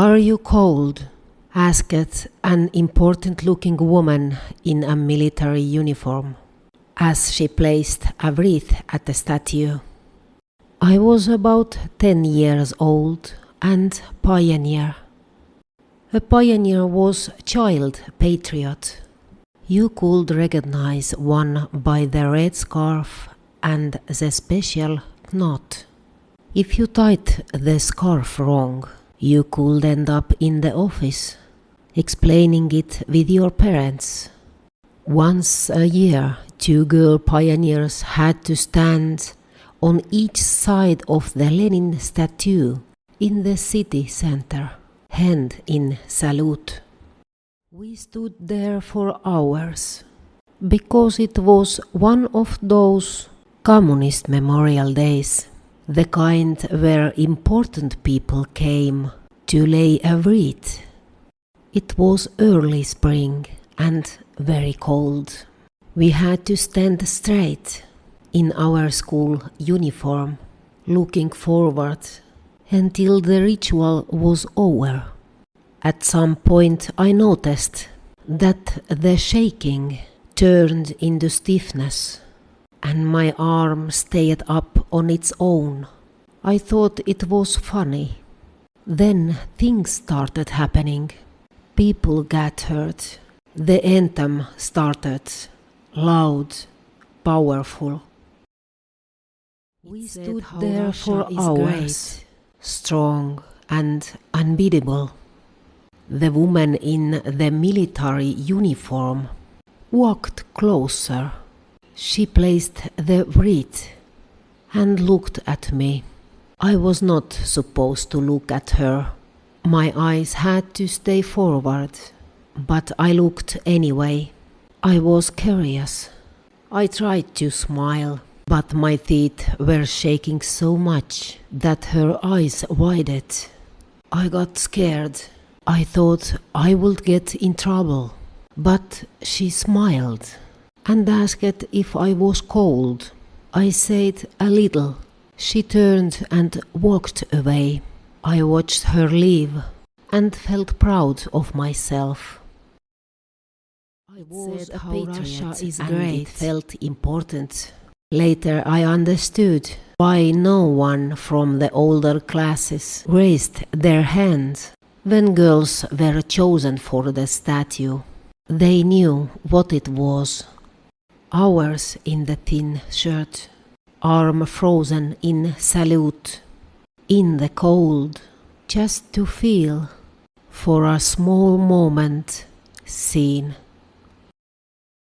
"Are you cold?" asked an important-looking woman in a military uniform, as she placed a wreath at the statue. I was about 10 years old and pioneer. A pioneer was child patriot. You could recognize one by the red scarf and the special knot. If you tied the scarf wrong, you could end up in the office, explaining it with your parents. Once a year, 2 girl pioneers had to stand on each side of the Lenin statue in the city center, hand in salute. We stood there for hours, because it was one of those communist memorial days, the kind where important people came to lay a wreath. It was early spring and very cold. We had to stand straight in our school uniform, looking forward until the ritual was over. At some point I noticed that the shaking turned into stiffness, and my arm stayed up on its own. I thought it was funny. Then things started happening. People got hurt. The anthem started, loud, powerful. We stood there for hours, strong and unbeatable. The woman in the military uniform walked closer. She placed the wreath and looked at me. I was not supposed to look at her. My eyes had to stay forward, but I looked anyway. I was curious. I tried to smile, but my teeth were shaking so much that her eyes widened. I got scared. I thought I would get in trouble, but she smiled and asked if I was cold. I said a little. She turned and walked away. I watched her leave and felt proud of myself. I was a patriot and it felt important. Later I understood why no one from the older classes raised their hand when girls were chosen for the statue. They knew what it was. Hours in the thin shirt, arm frozen in salute, in the cold, just to feel, for a small moment, seen.